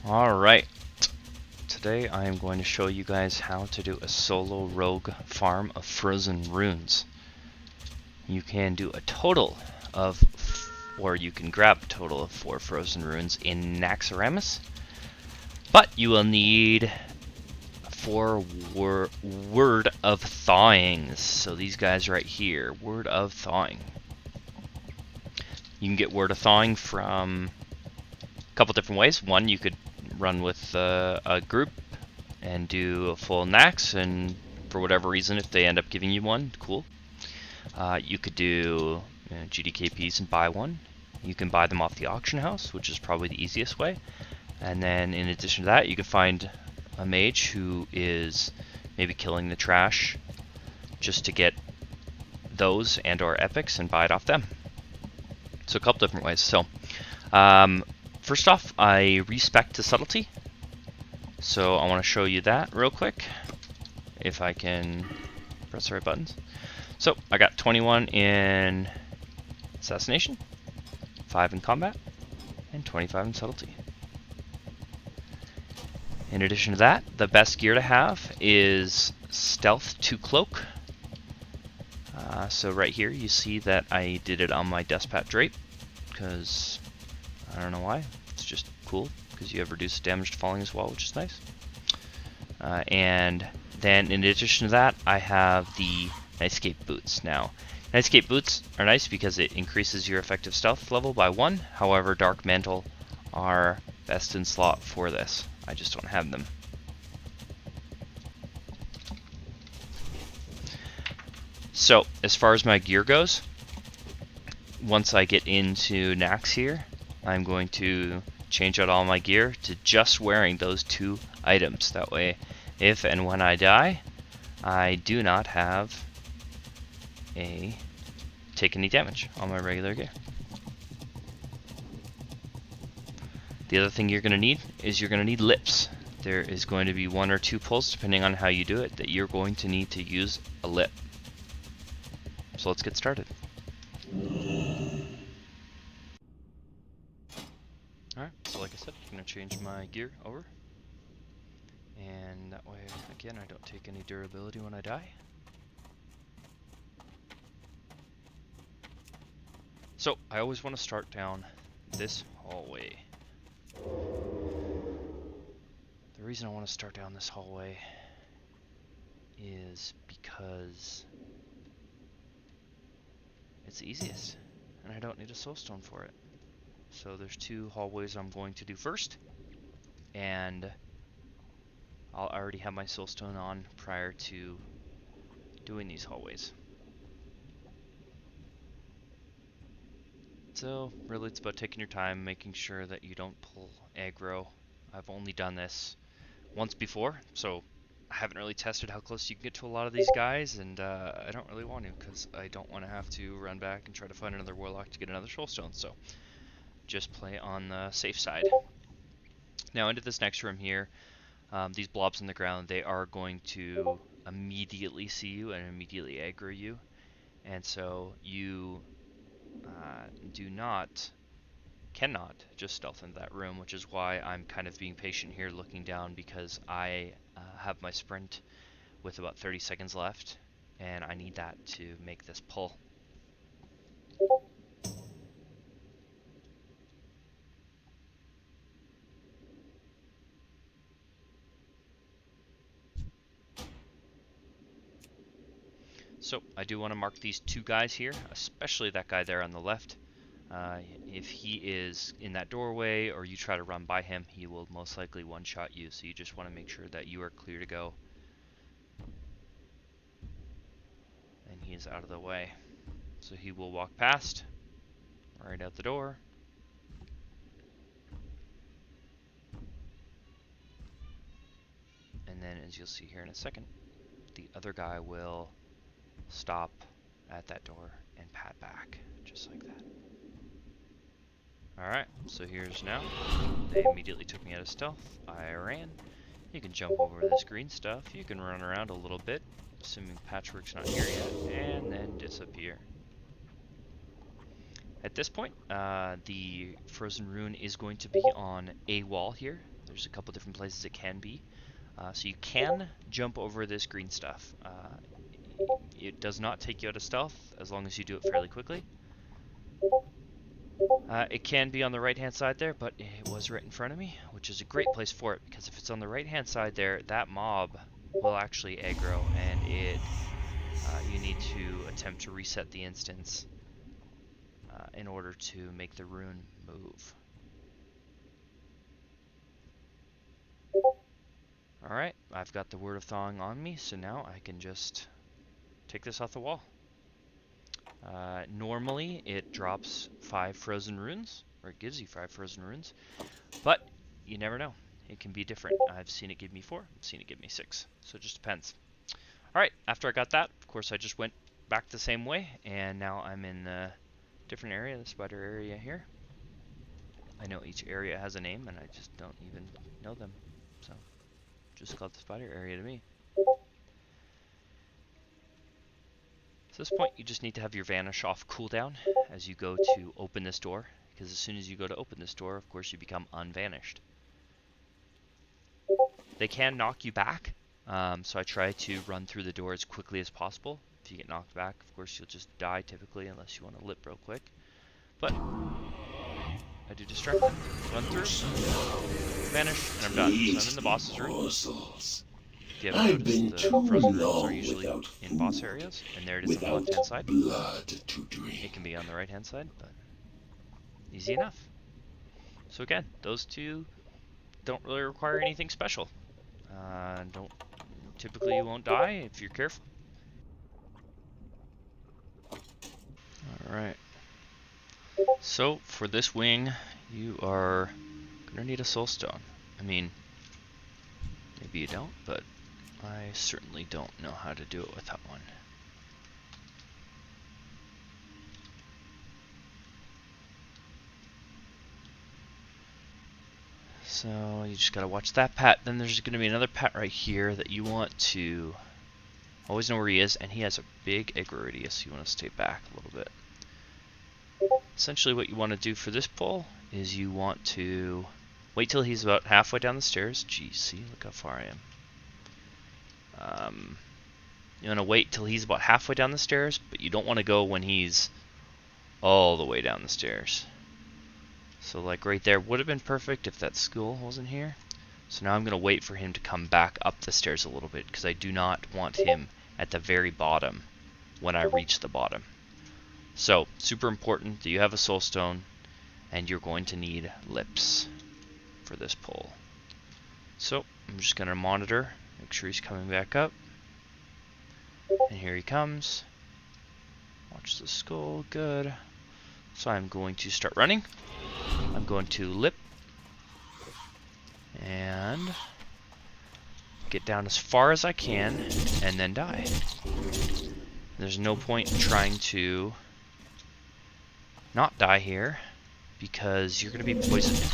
Alright, today I am going to show you guys how to do a solo rogue farm of frozen runes. You can do a total of, or you can grab a total of 4 frozen runes in Naxxaramus, but you will need 4 word of thawings. So these guys right here, word of thawing. You can get word of thawing from a couple different ways. One, you could run with a group and do a full Naxx, and for whatever reason, if they end up giving you one, cool. You could do GDKPs and buy one. You can buy them off the auction house, which is probably the easiest way. And then in addition to that, you can find a mage who is maybe killing the trash just to get those and or epics and buy it off them. So a couple different ways. So first off, I respec to subtlety. So I want to show you that real quick, if I can press the right buttons. So I got 21 in assassination, 5 in combat, and 25 in subtlety. In addition to that, the best gear to have is stealth to cloak. So right here you see that I did it on my Despot Drape, because I don't know why, it's just cool, because you have reduced damage to falling as well, which is nice. And then in addition to that, I have the Nightscape boots. Now, Nightscape boots are nice because it increases your effective stealth level by 1. However, Dark Mantle are best in slot for this. I just don't have them. So, as far as my gear goes, once I get into Naxx here, I'm going to change out all my gear to just wearing those 2 items. That way, if and when I die, I do not have take any damage on my regular gear. The other thing you're going to need is you're going to need lips. There is going to be 1 or 2 pulls, depending on how you do it, that you're going to need to use a lip. So let's get started. Alright, so like I said, I'm going to change my gear over. And that way, again, I don't take any durability when I die. So, I always want to start down this hallway. The reason I want to start down this hallway is because it's the easiest, and I don't need a soulstone for it. So there's 2 hallways I'm going to do first, and I'll already have my soulstone on prior to doing these hallways. So really it's about taking your time, making sure that you don't pull aggro. I've only done this once before, so I haven't really tested how close you can get to a lot of these guys, and I don't really want to, because I don't want to have to run back and try to find another warlock to get another soulstone, so just play on the safe side. Now into this next room here, these blobs on the ground, they are going to immediately see you and immediately aggro you, and so you cannot just stealth into that room, which is why I'm kind of being patient here looking down, because I have my sprint with about 30 seconds left, and I need that to make this pull. So I do want to mark these 2 guys here, especially that guy there on the left. If he is in that doorway or you try to run by him, he will most likely one-shot you, so you just want to make sure that you are clear to go and he is out of the way. So he will walk past, right out the door, and then as you'll see here in a second, the other guy will stop at that door and pat back, just like that. Alright, so here's now. They immediately took me out of stealth. I ran. You can jump over this green stuff. You can run around a little bit, assuming Patchwork's not here yet, and then disappear. At this point, the frozen rune is going to be on a wall here. There's a couple different places it can be. So you can jump over this green stuff. It does not take you out of stealth as long as you do it fairly quickly. It can be on the right hand side there, but it was right in front of me, which is a great place for it, because if it's on the right hand side there, that mob will actually aggro, and you need to attempt to reset the instance in order to make the rune move. Alright, I've got the Word of Thawing on me, so now I can just take this off the wall. Normally, it drops 5 frozen runes, or it gives you 5 frozen runes, but you never know. It can be different. I've seen it give me 4, I've seen it give me 6, so it just depends. Alright, after I got that, of course I just went back the same way, and now I'm in a different area, the spider area here. I know each area has a name, and I just don't even know them, so just called the spider area to me. So at this point, you just need to have your vanish off cooldown as you go to open this door, because as soon as you go to open this door, of course, you become unvanished. They can knock you back, so I try to run through the door as quickly as possible. If you get knocked back, of course, you'll just die typically, unless you want to lip real quick. But I do distract them, run through, vanish, and I'm done. So I'm in the boss's room. If you haven't noticed, the frozen rooms are usually in boss areas, and there it is on the left-hand side. It can be on the right-hand side, but easy enough. So again, those two don't really require anything special. Typically you won't die if you're careful. Alright. So, for this wing, you are gonna need a soul stone. I mean, maybe you don't, but I certainly don't know how to do it with that one. So you just gotta watch that pat. Then there's gonna be another pat right here that you want to always know where he is, and he has a big aggro radius, so you want to stay back a little bit. Essentially what you want to do for this pull is you want to wait till he's about halfway down the stairs. Geez, see, look how far I am. You want to wait till he's about halfway down the stairs, but you don't want to go when he's all the way down the stairs. So like right there would have been perfect if that school wasn't here. So now I'm going to wait for him to come back up the stairs a little bit, because I do not want him at the very bottom when I reach the bottom. So, super important that you have a soul stone, and you're going to need lips for this pull. So, I'm just going to monitor, make sure he's coming back up. And here he comes. Watch the skull, good. So I'm going to start running. I'm going to lip. And get down as far as I can, and then die. There's no point in trying to not die here, because you're going to be poisoned.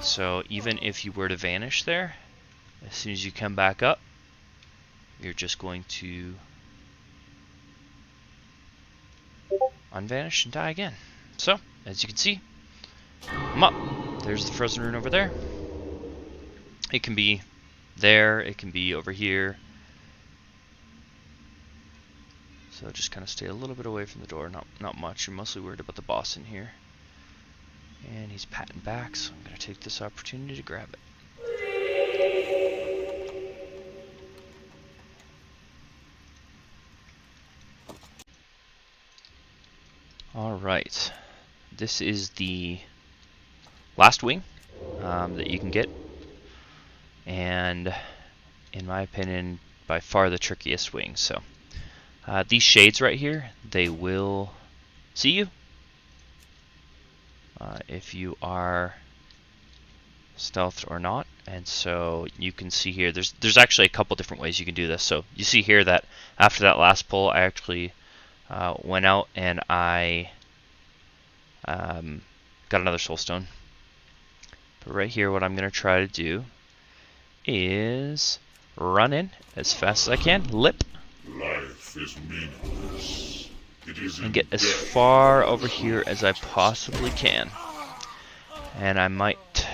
So even if you were to vanish there, as soon as you come back up, you're just going to unvanish and die again. So, as you can see, I'm up. There's the frozen rune over there. It can be there, it can be over here. So just kind of stay a little bit away from the door, not much. You're mostly worried about the boss in here. And he's patting back, so I'm going to take this opportunity to grab it. Alright, this is the last wing that you can get, and in my opinion, by far the trickiest wing. So these shades right here, they will see you if you are stealthed or not. And so you can see here, there's actually a couple different ways you can do this. So you see here that after that last pull, I actually went out and I got another soul stone. But right here, what I'm going to try to do is run in as fast as I can, lip, Life is meaningless. It is and get as far over here as I possibly can. And I might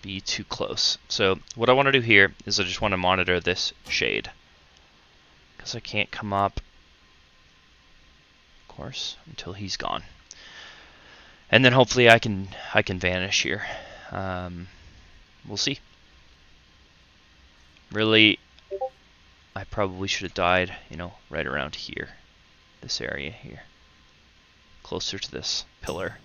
be too close. So what I want to do here is I just want to monitor this shade, because I can't come up, of course, until he's gone. And then hopefully I can vanish here. We'll see. Really, I probably should have died, you know, right around here, this area here, closer to this pillar.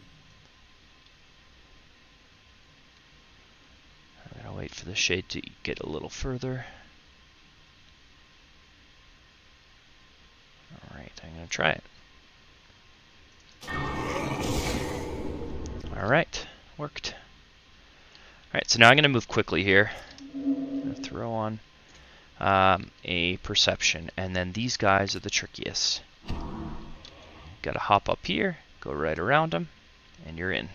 I'm gonna wait for the shade to get a little further. Alright, I'm gonna try it. Alright, worked. Alright, so now I'm gonna move quickly here. I'm gonna throw on a perception, and then these guys are the trickiest. Gotta hop up here, go right around them, and you're in.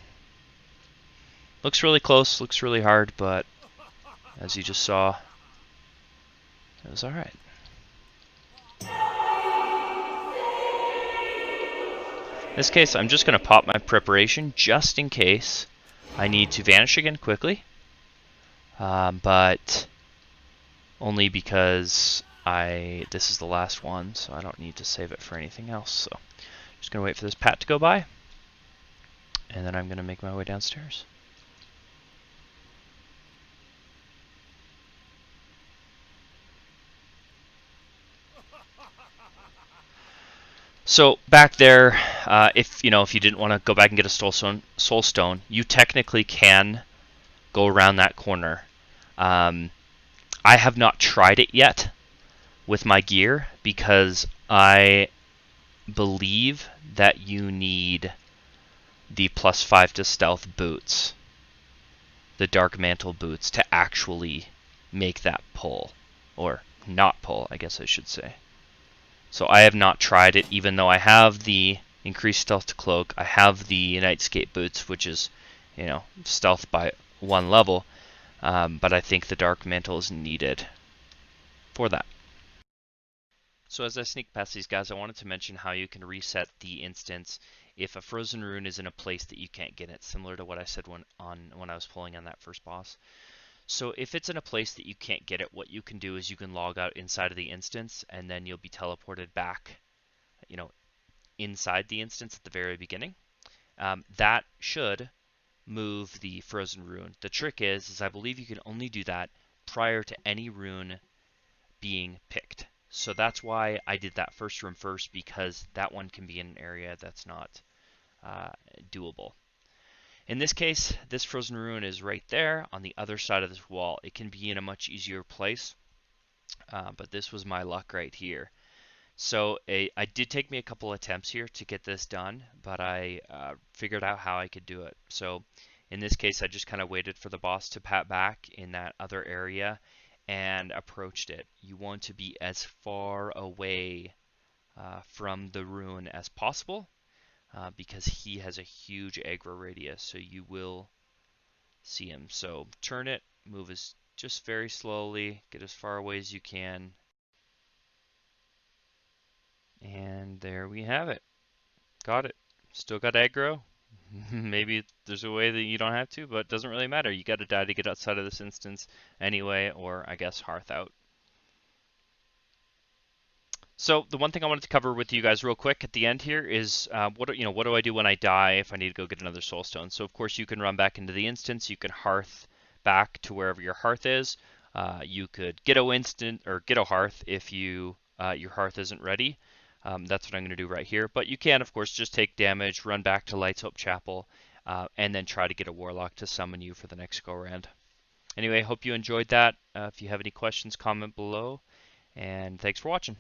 Looks really close, looks really hard, but as you just saw, it was alright. In this case, I'm just going to pop my preparation just in case I need to vanish again quickly, but only because this is the last one, so I don't need to save it for anything else. So just going to wait for this pat to go by, and then I'm going to make my way downstairs. So back there, if you didn't want to go back and get a soul stone, you technically can go around that corner. I have not tried it yet with my gear because I believe that you need the +5 to stealth boots, the dark mantle boots, to actually make that pull, or not pull, I guess I should say. So I have not tried it, even though I have the increased stealth to cloak. I have the nightscape boots, which is, stealth by 1 level. But I think the dark mantle is needed for that. So as I sneak past these guys, I wanted to mention how you can reset the instance if a frozen rune is in a place that you can't get it, similar to what I said when I was pulling on that first boss. So if it's in a place that you can't get it, what you can do is you can log out inside of the instance, and then you'll be teleported back, inside the instance at the very beginning. That should move the frozen rune. The trick is I believe you can only do that prior to any rune being picked. So that's why I did that first room first, because that one can be in an area that's not doable. In this case, this frozen rune is right there on the other side of this wall. It can be in a much easier place, but this was my luck right here. So it did take me a couple attempts here to get this done, but I figured out how I could do it. So in this case, I just kind of waited for the boss to pat back in that other area and approached it. You want to be as far away from the rune as possible, because he has a huge aggro radius, so you will see him. So turn it, move just very slowly, get as far away as you can, and there we have it. Got it. Still got aggro. Maybe there's a way that you don't have to, but it doesn't really matter. You got to die to get outside of this instance anyway, or I guess hearth out. So the one thing I wanted to cover with you guys real quick at the end here is what do I do when I die if I need to go get another soul stone? So of course you can run back into the instance. You can hearth back to wherever your hearth is. You could ghetto instant or ghetto hearth if your hearth isn't ready. That's what I'm going to do right here. But you can of course just take damage, run back to Lights Hope Chapel, and then try to get a warlock to summon you for the next go around. Anyway, hope you enjoyed that. If you have any questions, comment below, and thanks for watching.